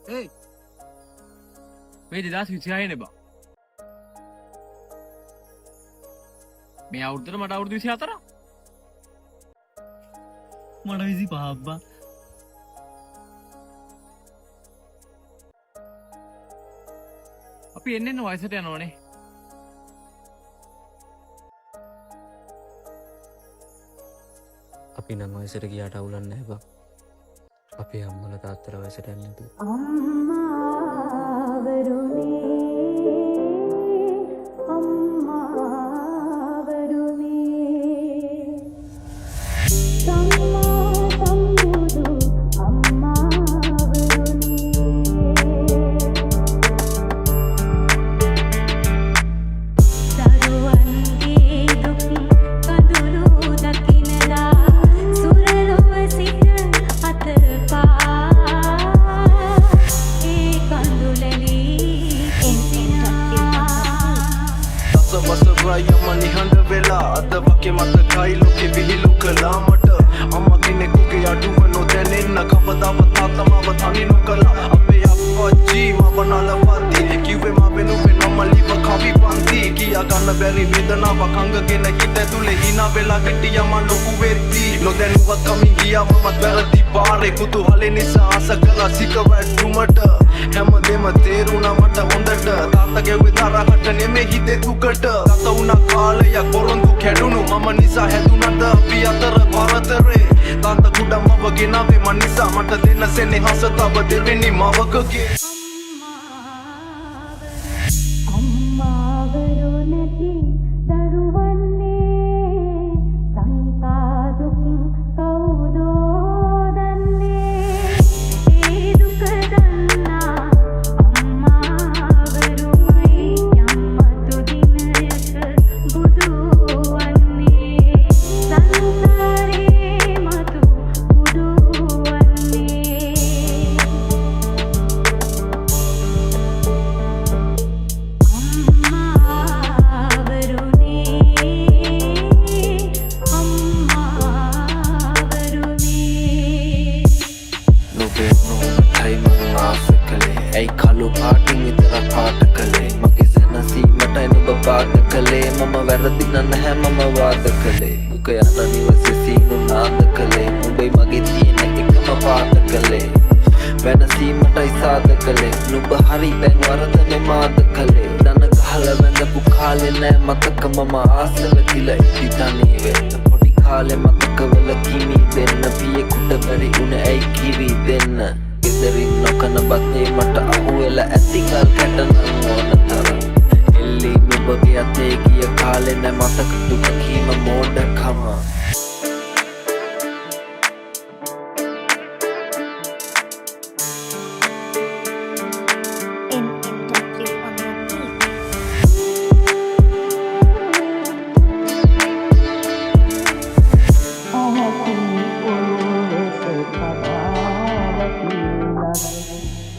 Hey, මේ 2026 නේ බා. මේ අවුරුද්දට මට අවුරුදු 24ක්. මට 25ක් බා. අපි එන්න වයසට යනවනේ. අපි නම් වයසට ගියාට අවුලක් නැහැ බා. අපේ අම්මලා තාත්තලා වයසට යන්නේ නැතුව. යමනි හඬ වෙලා අද වගේ මතකයි ලෝකෙ විහිළු කළා මට අම්මා කෙනෙකුගේ අඩුව නොදැනෙන්න කවදාවත් තාත්තමාව තනි නොකළා අපේ අප්පච්චි මම නලවද්දි කිව්වේ මා වෙනුවෙන් මමලිව කවි පන්ති කියා ගන්න බැරි වේදනාවක් අංගගෙන හිත ඇතුලේ hina වෙලා හිටියා මම ලොකු වෙද්දි නොදැනුවත් කමින් ගියා මමත් වැරදි පාරේ කුතුහලේ නිසා ආස කළා සිගරට් දුමට හැමදේම තේරුණා මට හොඳට තාත්තගේ විතරකට නෙමෙයි හිතේ දුකට ගත වුණා කාලයක් පොරොන්දු කැඩුණු මම නිසා හැදුනද අපි අතර පරතරේ තාත්තා කුඩම්මව ගෙනාවේ මන් නිසා මට දෙන්න සෙනෙහස තව දෙවෙනි මවකගේ ऐ खालो पाटिंग इतना पाट कले मगे से नसीमට එනුඹ පාද කලේ මම වැරදින නැහැ මම වාද කලේ දුක යන නිවසේ සීනු නාද කලේ උඹයි මගේ තියෙන එකම පාද කලේ වෙනසීමටයි සාද කලේ නුඹ හරි දැන් වරදනේ මාද කලේ දන ගහලා වැඳපු කාලේ නෑ මතක මම ආසව කියලා ඉති තනිය වෙන්න පොඩි කාලේ මතකවල කිමි දෙන්න පියෙකුට බැරි උනේ ඇයි කිරි දෙන්න ගෙදරින් නොකන බත්නේ මට අහුවෙලා ඇති කල් කැටනම් ඕන තරම් එල්ලි නුඹගේ අතේ ගිය කාලේ නැ මතක දුක කීම මෝඩකම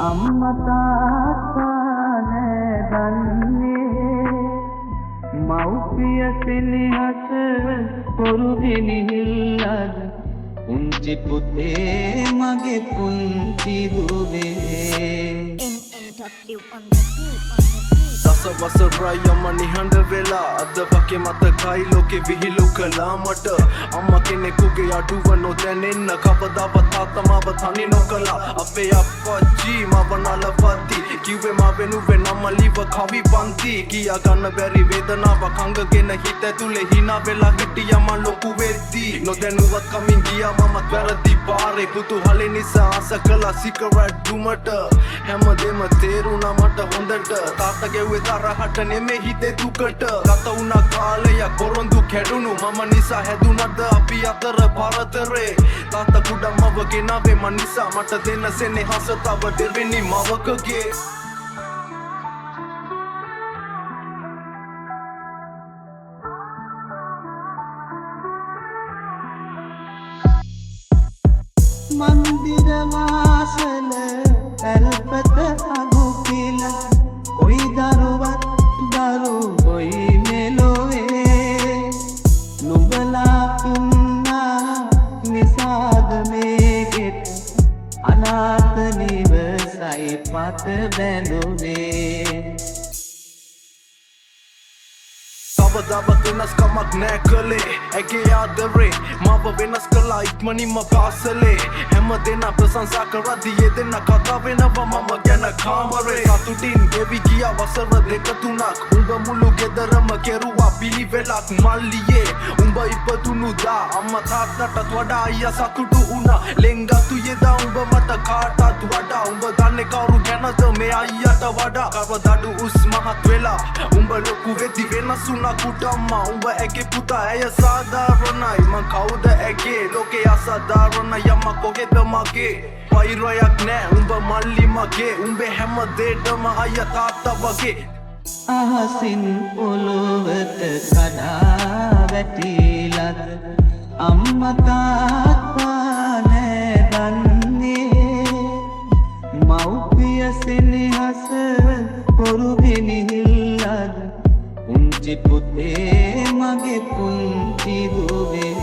අම්මා තාත්තා නෑදන්නේ මව්පිය සෙනෙහස පොරු ගෙනිහිල්ලද පුංචි පුතේ මගේ පුංචි දුවේ දසවසරයි යමනි හඬ වෙලා අද වගේ මතකයි ලෝකෙ විහිළු කළා මට අම්මා කෙනෙකුගේ අඩුව නොදැනෙන්න කවදාවත් තාත්තමාව තනි නොකළා අපේ අප්පච්චි මව නලවද්දි කිව්වේ මා වෙනුවෙන් අම්මලිව කවි පන්ති කියා ගන්න බැරි වේදනාවක් අංගගෙන හිත ඇතුලේ hina වෙලා හිටියා මම ලොකු වෙද්දි නොදැනුවත් කමින් ගියා මමත් වැරදි පාරේ කුතුහලේ නිසා ආස කළා සිගරට් දුමට හැමදේම තේරුණා මට හොඳට තාත්තගේ විතරකට නෙමෙයි හිතේ දුකට ගත වුණා කාලයක් පොරොන්දු කැඩුණු මම නිසා හැදුනද අපි අතර පරතරේ තාත්තා කුඩම්මව ගෙනාවේ මන් නිසා මට දෙන්න සෙනෙහස තව දෙවෙනි මවකගේ මන්දිර වාසල පැල්පත අගු කියලා කොයි දරුවත් දරුවොයි මෙලොවේ නුඹලා ඉන්නා නිසාද මේකෙත් අනාථ නිවසයි පත බැඳුනේ කවදාවත් වෙනස්කමක් නෑ කළේ ඇගේ ආදරේ මව වෙනස් කළා ඉක්මනින්ම පාසලේ හැම දෙනා ප්‍රශංසා කරද්දී ඒ දෙනා කතා වෙනවා මම ගැන කාමරේ සතුටින් ගෙවි ගියා වසර දෙක තුනක් උඹ මුළු ගෙදරම කෙරුවා පිළිවෙලක් මල්ලියේ උඹ ඉපදුණු දා අම්මා තාත්තටත් වඩා අයියා සතුටු වුණා ලෙන්ගතු යෙදා උඹ මට කාටත් වඩා උඹ දන්නේ කවුරු ගැනද මේ අයියාට වඩා කවදාද උස් මහත් වෙලා උඹ ලොකු වෙති වෙනස් වුණා කුටම්මා උඹ ඇගේ පුතා ඇය සාධාරණයි මං කවුද ඇගේ ලෝකේ අසාධාරණ යම කොහෙද මගේ වෛරයක් නෑ උඹ මල්ලි මගේ උඹේ හැම දෙයකම අයියා තාත්තා වගේ අහසින් ඔලොවට කඩා වැටිලත් අම්මා තාත්තා නෑ දන්නේ මව්පිය සෙනෙහස පොරු ගෙනිහිල්ලද පුංචි පුතේ මගේ පුංචි දුවේ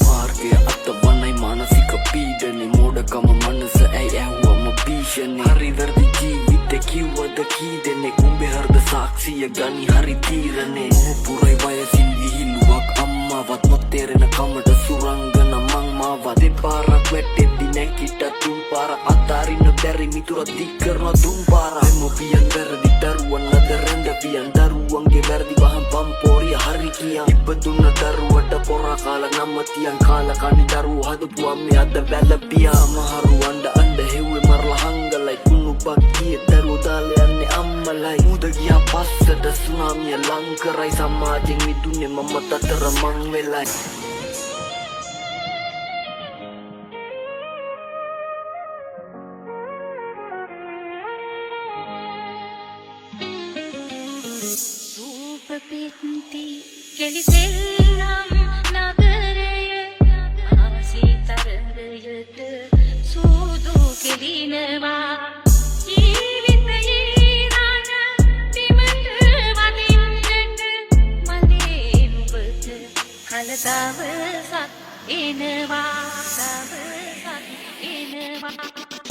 මාර්ගය අත්තවන්නයි මානසික පීඩනේ මෝඩකම මනස ඇයි ඇහුවම භීෂණේ හරි වැරදි ජීවිත කිව්වද කී දෙනෙක් උඹේ හෘද සාක්ෂිය ගනි හරි තීරණේ පුරයි වයසින් විහිළුවක් අම්මාවත් නොතේරෙන කමට සුරංගන මං මාව දෙපාරක් වැටෙද්දි නැකිට තුන් පාර අතාරින්න බැරි මිතුර දික් කරන තුන් පාර මොපියන් වැරදි දරුවන් අද රැඳවියන් දරුවන්ගේ වැරදි වහන් පම්පෝරිය හරි කියා ඉපදුන දරුවට පොරා කාලා නම තියන් කාලා කනි දරුවෝ හදපු අම්මේ අද වැළපියා මහරුවන්ඩ අඬ හෙව්වේ මරලා හංගලයි කුණු බක්කිය දරුවෝ දාලා යන්නේ අම්මලයි මුද ගියා පස්සට සුනාමිය ලං කරයි සමාජෙන් මිදුනේ මම තතර මං වෙලයි පිට්ටි කෙලිසෙල්නම් නගරය ආසීතරයට සූදු කෙලිනවා ජීවිතයේ රණ බිමට වදින්නට මලේ නුඹට කලදවසක් එනවා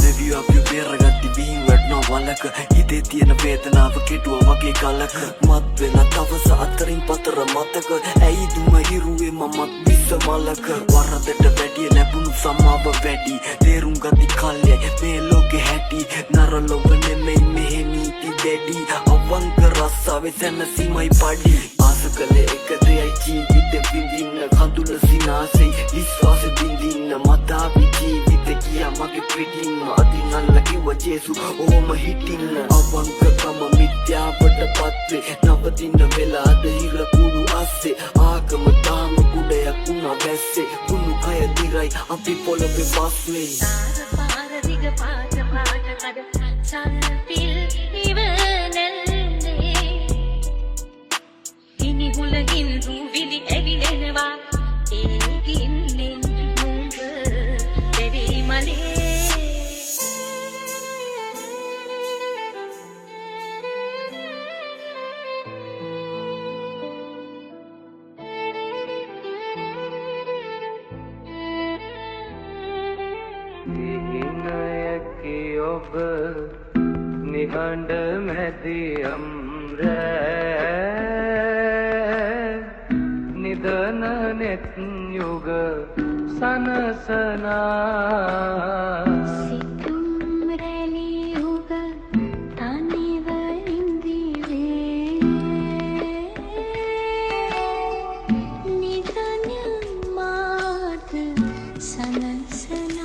දෙවියෝ අපි බේරගත්ති බිහින් වටනවා වලක හිතේ තියෙන වේදනාව කෙටුව වගේ කලක මත් වෙන දවස අතරින් පතර මතක ඇයි දුම හිරුවේ මමත් විස මලක වරදට වැඩිය ලැබුණු සමාව වැඩි තේරුම් ගති කල්යයි මේ ලෝකෙ හැටි නරලොව නෙමෙයි මෙහෙ නීති දැඩි අවංක රස්සාවේ සැනසීමයි පඩි ආස කළේ එක දෙයයි ජීවිත විඳින්න කඳුල සිනාසෙයි විශ්වාස බිඳින්න මතාවි ජීවිත කියා මගේ පිටින්ම අදින් අල්ල කිව්ව ජේසු ඕම හිටින්න අවංකකම මිත්‍යාවට පත්වේ නවතින්න වෙලාද හිර කුඩු අස්සේ ආගම තාම කුඩයක් වුණා වැස්සේ කුණු කය දිරයි අපි පොළොවේ පස්වේ පාර දිග පාට කඩ සල්පිල් ඉවනල්නේ ඉනි හුලකින් විලි ඇවිලෙනවා ඒකින්නෙන් නුඹ දෙවි මලේ ඔබ නිහඬ මැදියම් රෑ නිදන නෙත් යුග සනසනා සිතුම් රැලි යුග තනිව ඉන්දිවේ නිදන මාත සනසනා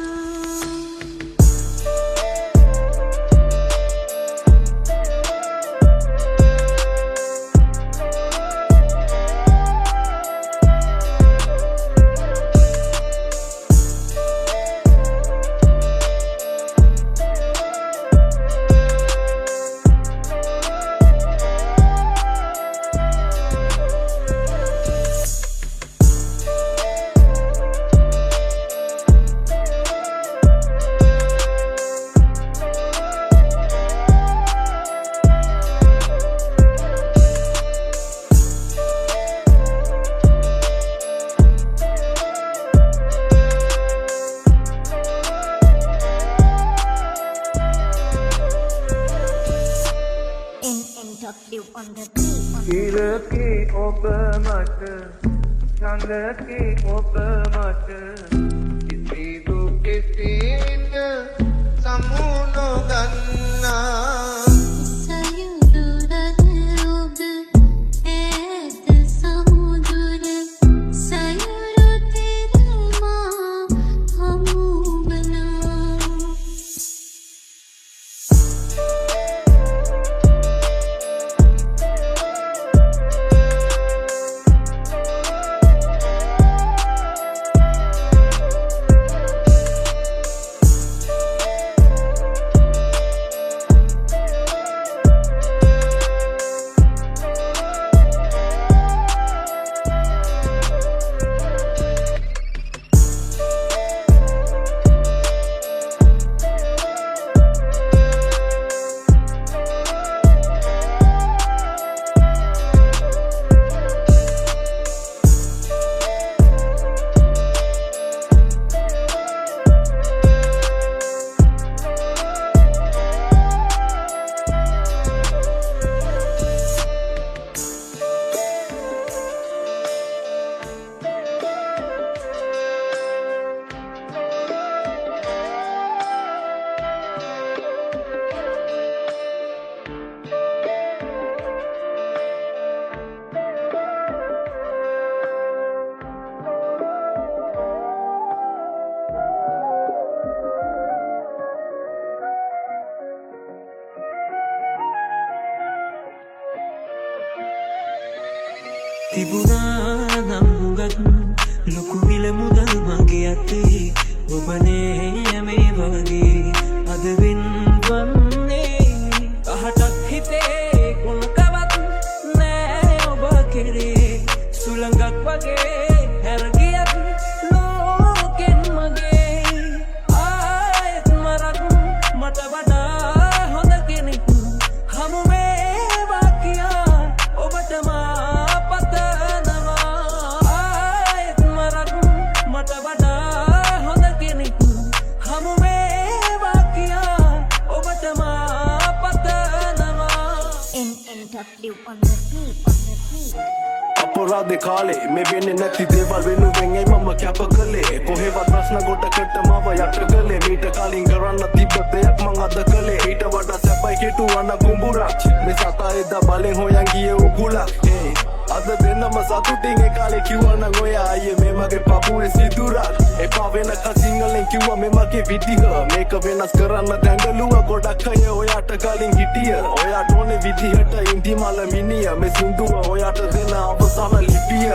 on the beat. ඉරකි ඔබ මට චඳකි ඔබ මට කිසිදු කිසිද සමුණ ගන්නා තිබුණා නම් හුඟක් ලොකු විල මුදල් මගේ අතේ ඔබනේ මේ වගේ අද වෙන්වන්නේ අහටක් හිතේ කොනකවත් නෑ ඔබ කෙරේ සුළඟක් වගේ හැරගියත් ලෝකෙන් මගේ ආයෙත් මරක් මට වඩා හොඳ කෙනෙක් හමු වේවා කියා ඔබටම on the beat. අපරාධේ කාලේ මේ වෙන්නේ නැති දේවල් වෙනුවෙන් ඇයි මම කැප කළේ කොහෙවත් ප්‍රශ්න ගොඩකට මම යට කළේ මීට කලින් කරන්න තිබ්බ දෙයක් මං අද කළේ ඊට වඩා සැපයි කෙටුවන කුඹුරක් මේ සතා එදා බලෙන් හොයන් ගියේ උගුලක් අද දෙන්නම සතුටින් ඒ කාලේ කිව්වනම් ඔයා අයියේ මේ මගේ පපුවේ සිදුරක් එපා වෙනක සිංහලෙන් කිව්වා මේ මගේ විදිහ මේක වෙනස් කරන්න දැඟලුව ගොඩක් අය ඔයාට කලින් හිටිය ඔයාට ඕනේ විදිහට ඉන්දිමල මිනිය මේ සින්දුව ඔයාට දෙන අවසාන ලිපිය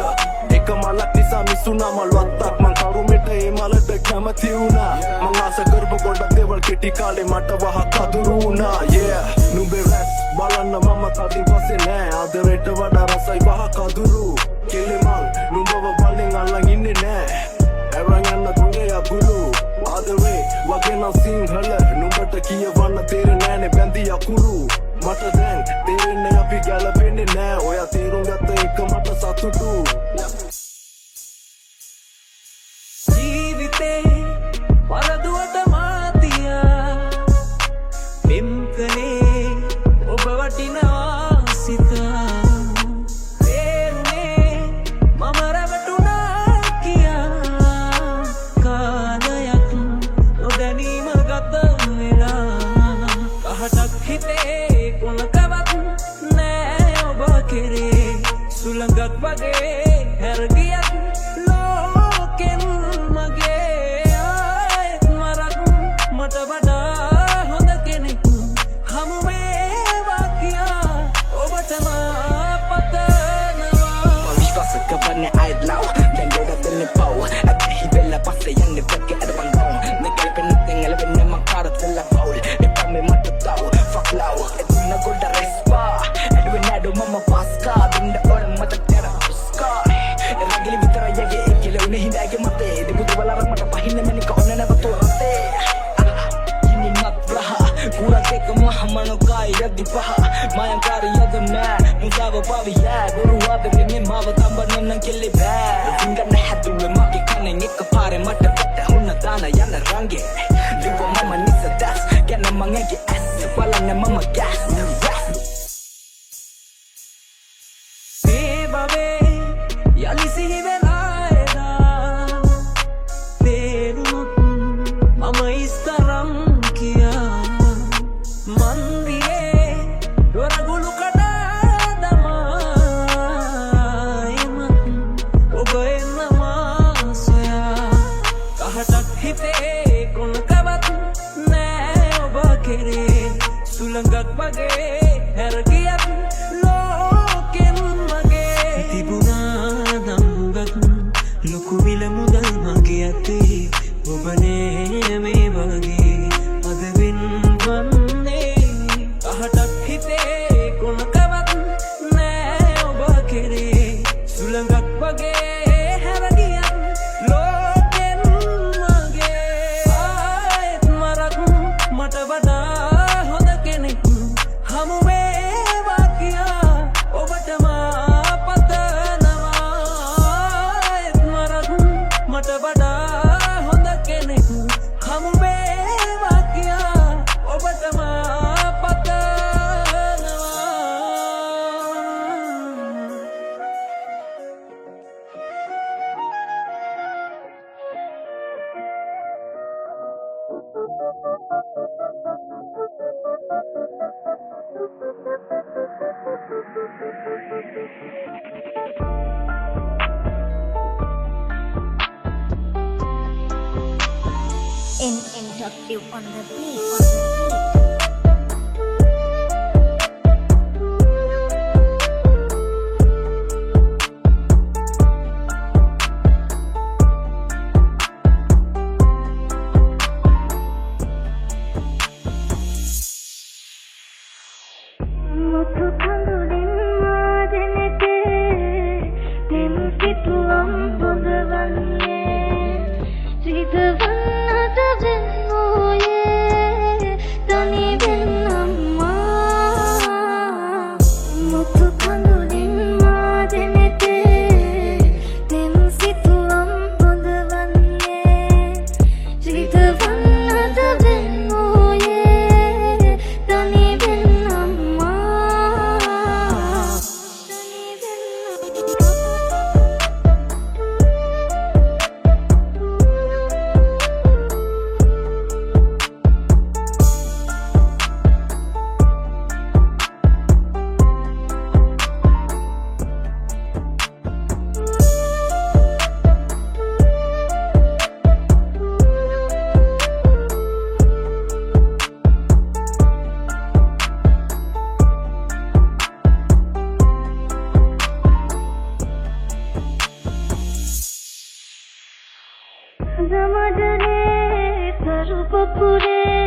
එක මලක් නිසා මිසුනා මල් වත්තක් මං කරුමෙට ඒ මලට කැමති වුණා මං ආස කරපු ගොඩක් දේවල් කෙටි කාලේ මට වහක් අදුරු වුණා නුඹේ රැස් බලන්න මම තදින් පස්සේ නෑ ආදරයට වඩා රසයි වහක් අදුරු කෙලෙමල් නුඹව බලෙන් අල්ලන් ඉන්නේ නෑ ඇරන් යන්න තුනේ අකුරු ආදරේ වගේ නම් සිංහල නුඹට කියවන්න තේරෙන්නේ නෑනේ බැඳි අකුරු මට දැන් තේරෙන්නේ අපි ගැලපෙන්නේ නෑ ඔයා තේරුම් ගත්ත එක මට සතුටු ජීවිතේ වරදුවට මාතියා පෙම් කලේ ඔබ වටිනවා සිතා තේරුනේ මම රැවටුණා කියා කාලයක් නොදැනීම ගත වෙලා කහටක් හිතේ කොනකවත් නෑ ඔබ කෙරේ සුළඟක් වගේ හැරගියත් ලෝකෙන් මගේ ආයෙත් මරක් මට වඩා හොඳ කෙනෙක් හමු වේවා කියා ඔබටම පතනවා විශ්වාස කරන්නේ අයත් ලව් දැන් ගොඩක් දෙන්නේ පව් අපි හිබෙලා පස්සේ යන්නේ වැක්කේ අදවන් ගෝන් නෙකල් පෙන්නෙන් එලවෙන්නේ මං කාරතලා පවුල් එපා මේ මට තව ෆක් ලව් එතුන ගොඩ රෙස්පා එඩුවේ නඩු මම පාස්කා බින්ද ඔර මට තර ස්කා එරගලි විතර යගේ එකලෙ උනේ හිඳාගේ මතේ දෙබුදු වලර මට පහින්න මැනික ඔන්න නැවතෝ රතේ ඉනි නත් රහ කුරතේක මහමනෝ කායි යදි පහ මයන්කාරී යද මෑ මුදාව පාවියා ගුරු වාද මෙන්නේ මාව තඹන්න කෙලි බෑ සිංගන හැදුවේ මගේ කනෙන් එක පාරේ මට පට හුන්න දාන යන රංගේ ලිව මම නිස දැස් ගැන මංගේ ඇස් බලන්න මම ගෑස් හිතේ කොනකවත් නෑ ඔබ කෙරේ සුළඟක් වගේ හැරගියත් ලෝකෙන් මගේ තිබුණා නම් හුඟක් ලොකු විල මුදල් මගේ අතේ ඔබනේ මේ වගේ අද වෙන්වන්නේ අහටක් හිතේ කොනකවත් නෑ ඔබ කෙරේ සුළඟක් වගේ හැරගියත් ලෝකෙන් මගේ ආයෙත් මරක් මට වඩා හොඳ කෙනෙක් හමු වේවා කියා ඔබටම පතනවා ආයෙත් මරක් මට වඩා හොඳ කෙනෙක් හමු වේවා කියා ඔබටම පතනවා NNW on the beat. මුතු කඳුලින් මාදෙනට දෙම් සිතුවම් පොදවන්නේ සිතවන්නට වෙන්නෝයේ තනි වෙන්නම්මා මුතු කඳුලින් මාදෙනට දෙම් සිතුවම් පොදවන්නේ සිතවන්නට වෙන්නෝයේ තනි Zamadane, Tarupapure